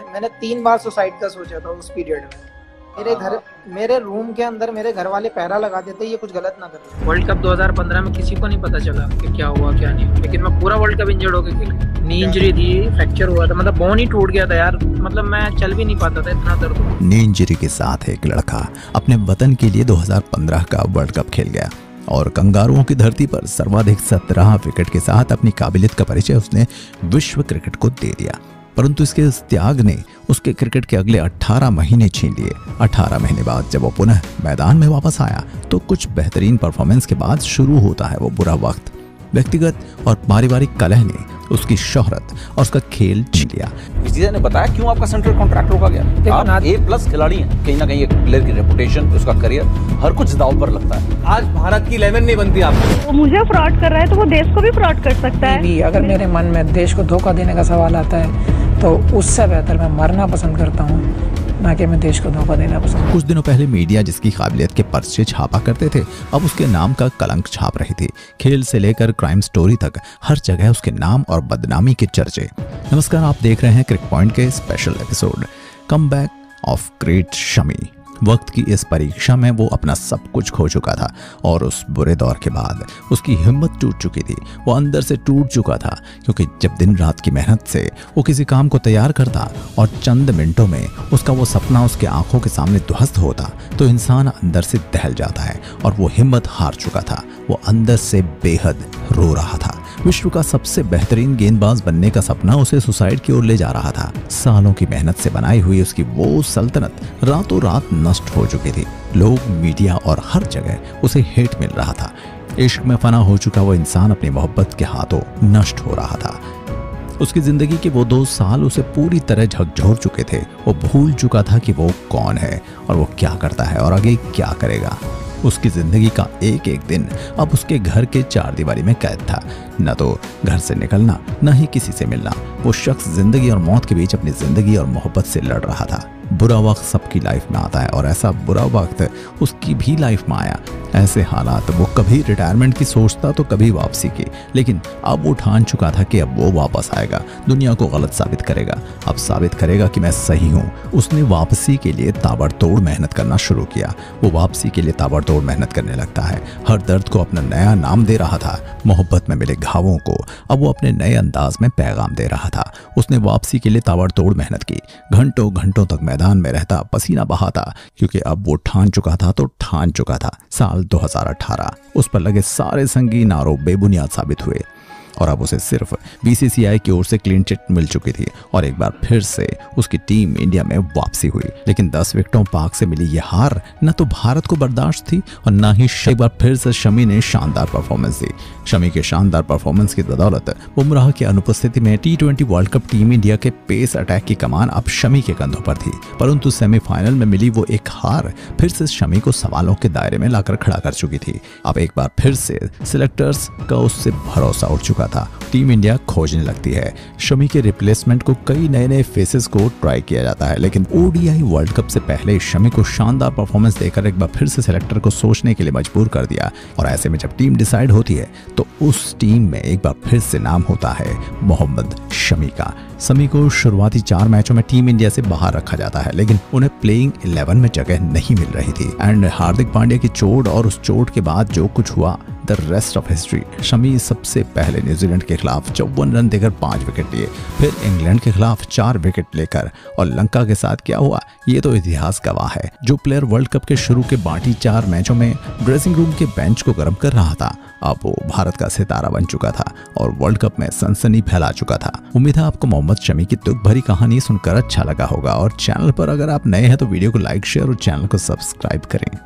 मैंने 3 बार सुसाइड का सोचा था उस पीरियड में। मेरे रूम के अंदर मेरे घर वाले पहरा लगा देते ये कुछ गलत ना कर। वर्ल्ड कप 2015 में किसी को नहीं पता चला कि क्या हुआ क्या नहीं, लेकिन मैं पूरा वर्ल्ड कप इंजर्ड होकर खेला। नी इंजरी थी, फ्रैक्चर हुआ था, मतलब बोन ही टूट गया था यार, मतलब मैं चल भी नहीं पाता था, इतना दर्द हुआ। नी इंजरी के साथ एक लड़का अपने वतन के लिए 2015 का वर्ल्ड कप खेल गया और कंगारुओं की धरती पर सर्वाधिक 17 विकेट के साथ अपनी काबिलियत का परिचय उसने विश्व क्रिकेट को दे दिया। परंतु इसके इस त्याग ने उसके क्रिकेट के अगले 18 महीने छीन लिए। 18 महीने बाद जब वो पुनः मैदान में वापस आया तो कुछ बेहतरीन परफॉर्मेंस के बाद शुरू होता है वो बुरा वक्त। व्यक्तिगत और पारिवारिक कलह ने उसकी शोहरत और उसका खेल छीन लिया। ने बताया क्यों आपका सेंट्रल कॉन्ट्रैक्ट रोका गया? आप A+ खिलाड़ी हैं, कहीं ना कहीं एक प्लेयर की रेपुटेशन, उसका करियर, हर कुछ दांव पर लगता है। आज भारत की 11 नहीं बनती आपको। मुझे फ्रॉड कर रहा है तो वो देश को भी फ्रॉड कर सकता है। अगर मेरे मन में देश को धोखा देने का सवाल आता है तो उससे बेहतर मैं मरना पसंद करता हूँ, ना कि मैं देश को धोखा देना पसंद। कुछ दिनों पहले मीडिया जिसकी काबिलियत के पर्चे छापा करते थे अब उसके नाम का कलंक छाप रही थी। खेल से लेकर क्राइम स्टोरी तक हर जगह उसके नाम और बदनामी के चर्चे। नमस्कार, आप देख रहे हैं क्रिक पॉइंट के special episode come back of great Shami. वक्त की इस परीक्षा में वो अपना सब कुछ खो चुका था और उस बुरे दौर के बाद उसकी हिम्मत टूट चुकी थी। वो अंदर से टूट चुका था क्योंकि जब दिन रात की मेहनत से वो किसी काम को तैयार करता और चंद मिनटों में उसका वो सपना उसके आंखों के सामने ध्वस्त होता तो इंसान अंदर से दहल जाता है और वो हिम्मत हार चुका था। वो अंदर से बेहद रो रहा था। विश्व का सबसे बेहतरीन गेंदबाज बनने का सपना उसे सुसाइड की ओर ले जा रहा था। सालों की मेहनत से बनाई हुई उसकी वो सल्तनत रातों रात नष्ट हो चुकी थी। लोग, मीडिया और हर जगह उसे हेट मिल रहा था। इश्क में फना हो चुका वो इंसान अपनी मोहब्बत के हाथों नष्ट हो रहा था। उसकी जिंदगी के वो 2 साल उसे पूरी तरह झकझोर चुके थे। वो भूल चुका था कि वो कौन है और वो क्या करता है और आगे क्या करेगा। उसकी जिंदगी का एक एक दिन अब उसके घर के 4 दीवारी में कैद था। न तो घर से निकलना, न ही किसी से मिलना। वो शख्स जिंदगी और मौत के बीच अपनी जिंदगी और मोहब्बत से लड़ रहा था। बुरा वक्त सबकी लाइफ में आता है और ऐसा बुरा वक्त उसकी भी लाइफ में आया। ऐसे हालात वो कभी रिटायरमेंट की सोचता तो कभी वापसी की, लेकिन अब वो ठान चुका था कि अब वो वापस आएगा, दुनिया को गलत साबित करेगा, अब साबित करेगा कि मैं सही हूँ। उसने वापसी के लिए ताबड़तोड़ मेहनत करना शुरू किया। वो वापसी के लिए ताबड़तोड़ मेहनत करने लगता है। हर दर्द को अपना नया नाम दे रहा था। मोहब्बत में मिले घावों को अब वो अपने नए अंदाज में पैगाम दे रहा था। उसने वापसी के लिए ताबड़तोड़ मेहनत की। घंटों घंटों तक मैदान में रहता, पसीना बहाता, क्योंकि अब वो ठान चुका था तो ठान चुका था। साल 2018 उस पर लगे सारे संगीन आरोप बेबुनियाद साबित हुए और अब उसे सिर्फ BCCI की ओर से क्लीन चिट मिल चुकी थी और एक बार फिर से उसकी टीम इंडिया में वापसी हुई। लेकिन 10 विकेटों पाक से मिली ये हार न तो भारत को बर्दाश्त थी और न ही एक बार फिर से शमी ने शानदार परफॉर्मेंस दी। शमी के शानदार परफॉर्मेंस की बदौलत बुमराह की अनुपस्थिति में T20 world cup team India के पेस अटैक की कमान अब शमी के कंधों पर थी। परंतु सेमीफाइनल में मिली वो एक हार फिर से शमी को सवालों के दायरे में लाकर खड़ा कर चुकी थी। अब एक बार फिर से सिलेक्टर्स का उससे भरोसा उठ चुका था। टीम इंडिया खोजने लगती है। शमी के रिप्लेसमेंट को कई नए फेसेस को ट्राई किया जाता है, लेकिन ODI वर्ल्ड कप से पहले शमी को शानदार परफॉर्मेंस देकर एक बार फिर से सिलेक्टर को सोचने के लिए मजबूर कर दिया। और ऐसे में जब टीम डिसाइड होती है तो उस टीम में एक बार फिर से नाम होता है मोहम्मद शमी का। शमी को शुरुआती 4 मैचों में टीम इंडिया से बाहर रखा जाता है, लेकिन उन्हें प्लेइंग 11 में जगह नहीं मिल रही थी। एंड हार्दिक पांड्या की चोट और उस चोट के बाद जो कुछ हुआ, the rest of history. Shami सबसे पहले न्यूजीलैंड के खिलाफ 54 रन देकर 5 विकेट लिए, फिर इंग्लैंड के खिलाफ 4 विकेट लेकर, और लंका के साथ क्या हुआ ये तो इतिहास गवाह है। जो प्लेयर वर्ल्ड कप के शुरू के बाकी 4 मैचों में ड्रेसिंग रूम के बेंच को गर्म कर रहा था, अब वो भारत का सितारा बन चुका था और वर्ल्ड कप में सनसनी फैला चुका था। उम्मीद है आपको मोहम्मद शमी की दुख भरी कहानी सुनकर अच्छा लगा होगा और चैनल पर अगर आप नए हैं तो वीडियो को लाइक, शेयर और चैनल को सब्सक्राइब करें।